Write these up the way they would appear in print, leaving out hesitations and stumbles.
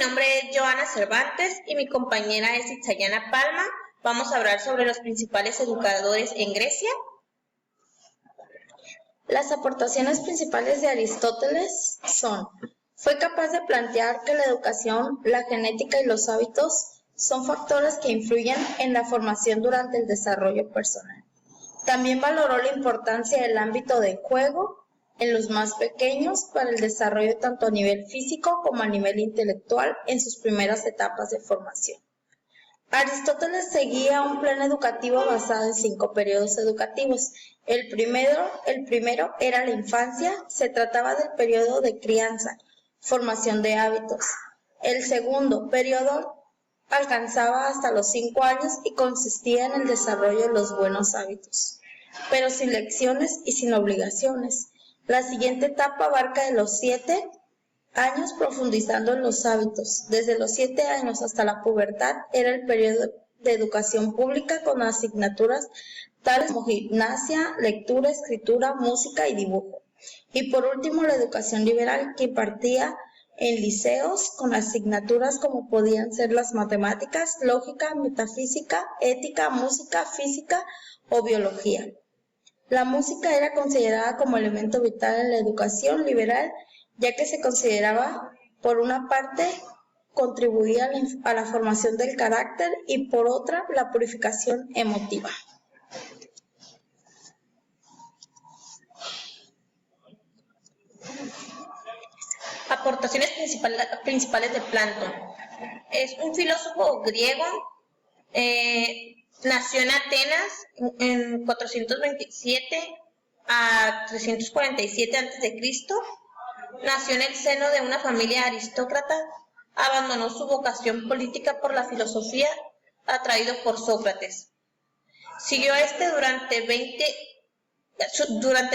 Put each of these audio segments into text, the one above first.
nombre es Joana Cervantes y mi compañera es Itzayana Palma. Vamos a hablar sobre los principales educadores en Grecia. Las aportaciones principales de Aristóteles son: fue capaz de plantear que la educación, la genética y los hábitos son factores que influyen en la formación durante el desarrollo personal. También valoró la importancia del ámbito de juego en los más pequeños para el desarrollo tanto a nivel físico como a nivel intelectual en sus primeras etapas de formación. Aristóteles seguía un plan educativo basado en 5 periodos educativos. El primero era la infancia, se trataba del periodo de crianza, formación de hábitos. El segundo periodo alcanzaba hasta los 5 años y consistía en el desarrollo de los buenos hábitos, pero sin lecciones y sin obligaciones. La siguiente etapa abarca de los 7 años profundizando en los hábitos. Desde los 7 años hasta la pubertad era el periodo de educación pública con asignaturas tales como gimnasia, lectura, escritura, música y dibujo. Y por último, la educación liberal, que impartía en liceos con asignaturas como podían ser las matemáticas, lógica, metafísica, ética, música, física o biología. La música era considerada como elemento vital en la educación liberal, ya que se consideraba, por una parte, contribuía a la formación del carácter y por otra, la purificación emotiva. Aportaciones principales de Platón. Es un filósofo griego, nació en Atenas en 427 a 347 a.C., nació en el seno de una familia aristócrata, abandonó su vocación política por la filosofía, atraído por Sócrates. Siguió a este durante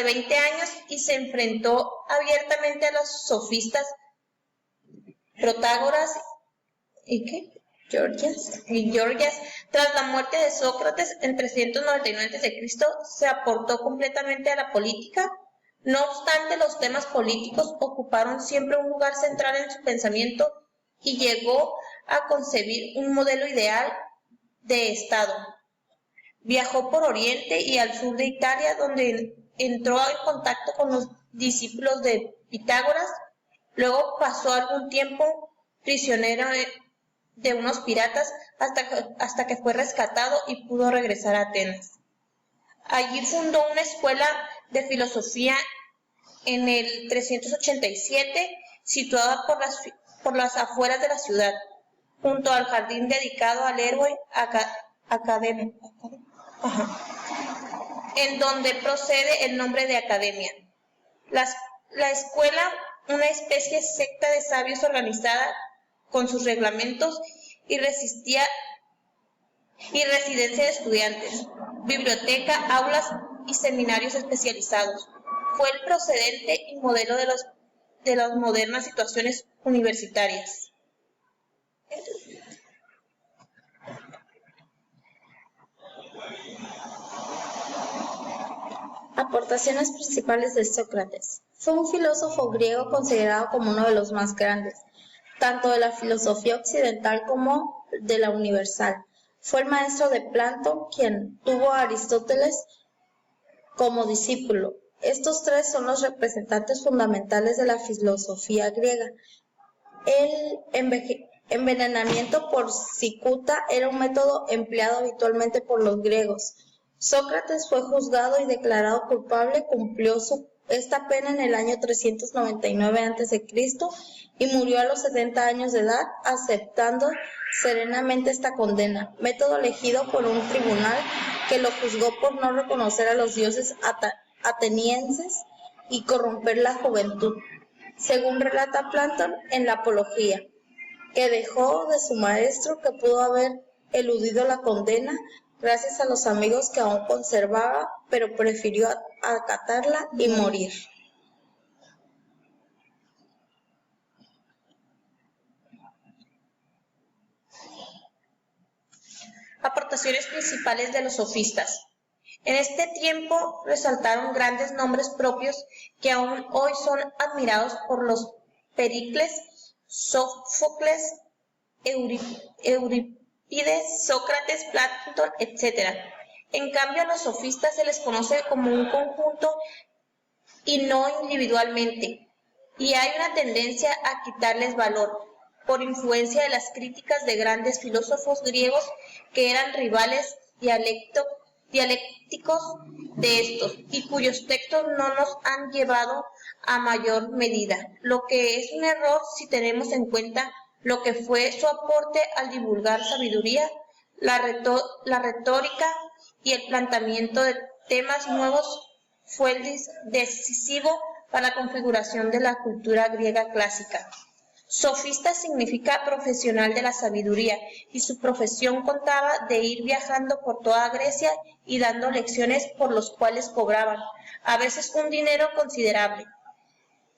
20 años y se enfrentó abiertamente a los sofistas Protágoras y Gorgias. Tras la muerte de Sócrates en 399 a.C., se aportó completamente a la política. No obstante, los temas políticos ocuparon siempre un lugar central en su pensamiento y llegó a concebir un modelo ideal de Estado. Viajó por Oriente y al sur de Italia, donde entró en contacto con los discípulos de Pitágoras. Luego pasó algún tiempo prisionero de unos piratas hasta que fue rescatado y pudo regresar a Atenas. Allí fundó una escuela de filosofía en el 387, situada por las afueras de la ciudad, junto al jardín dedicado al héroe en donde procede el nombre de academia. La escuela, una especie de secta de sabios organizada con sus reglamentos y residencia de estudiantes, biblioteca, aulas y seminarios especializados. Fue el procedente y modelo de las modernas situaciones universitarias. Aportaciones principales de Sócrates. Fue un filósofo griego considerado como uno de los más grandes, tanto de la filosofía occidental como de la universal. Fue el maestro de Platón, quien tuvo a Aristóteles como discípulo. Estos tres son los representantes fundamentales de la filosofía griega. El envenenamiento por cicuta era un método empleado habitualmente por los griegos. Sócrates fue juzgado y declarado culpable, cumplió esta pena en el año 399 a.C. y murió a los 70 años de edad, aceptando serenamente esta condena, método elegido por un tribunal que lo juzgó por no reconocer a los dioses atenienses y corromper la juventud, según relata Platón en la Apología, que dejó de su maestro, que pudo haber eludido la condena gracias a los amigos que aún conservaba, pero prefirió acatarla y morir. Aportaciones principales de los sofistas. En este tiempo resaltaron grandes nombres propios que aún hoy son admirados por los Pericles, Sófocles, Eurípides, Sócrates, Platón, etc. En cambio, a los sofistas se les conoce como un conjunto y no individualmente, y hay una tendencia a quitarles valor, por influencia de las críticas de grandes filósofos griegos que eran rivales dialécticos de estos, y cuyos textos no nos han llevado a mayor medida, lo que es un error si tenemos en cuenta lo que fue su aporte al divulgar sabiduría, la retórica y el planteamiento de temas nuevos fue el decisivo para la configuración de la cultura griega clásica. Sofista significa profesional de la sabiduría, y su profesión contaba de ir viajando por toda Grecia y dando lecciones por los cuales cobraban, a veces un dinero considerable.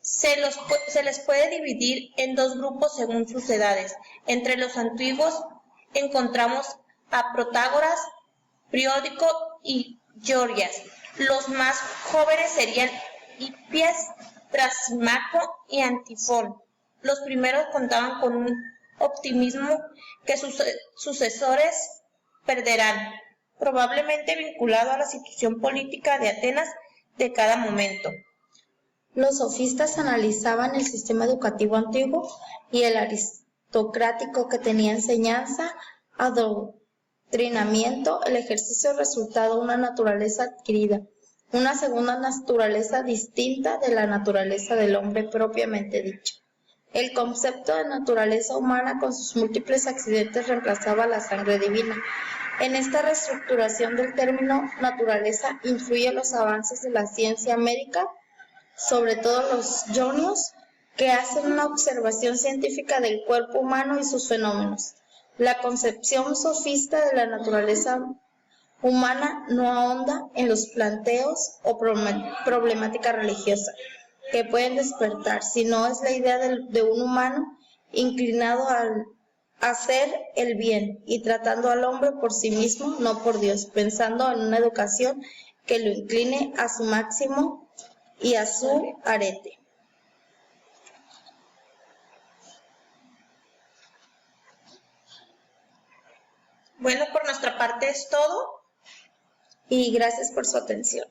Se les puede dividir en dos grupos según sus edades. Entre los antiguos encontramos a Protágoras, Priódico y Gorgias. Los más jóvenes serían Hipias, Trasimaco y Antifón. Los primeros contaban con un optimismo que sus sucesores perderán, probablemente vinculado a la situación política de Atenas de cada momento. Los sofistas analizaban el sistema educativo antiguo y el aristocrático que tenía enseñanza, adoctrinamiento, el ejercicio resultado una naturaleza adquirida, una segunda naturaleza distinta de la naturaleza del hombre propiamente dicho. El concepto de naturaleza humana con sus múltiples accidentes reemplazaba la sangre divina. En esta reestructuración del término naturaleza influyen los avances de la ciencia médica, sobre todo los jonios, que hacen una observación científica del cuerpo humano y sus fenómenos. La concepción sofista de la naturaleza humana no ahonda en los planteos o problemática religiosa que pueden despertar, sino es la idea de un humano inclinado a hacer el bien y tratando al hombre por sí mismo, no por Dios, pensando en una educación que lo incline a su máximo y a su arete. Bueno, por nuestra parte es todo. Y gracias por su atención.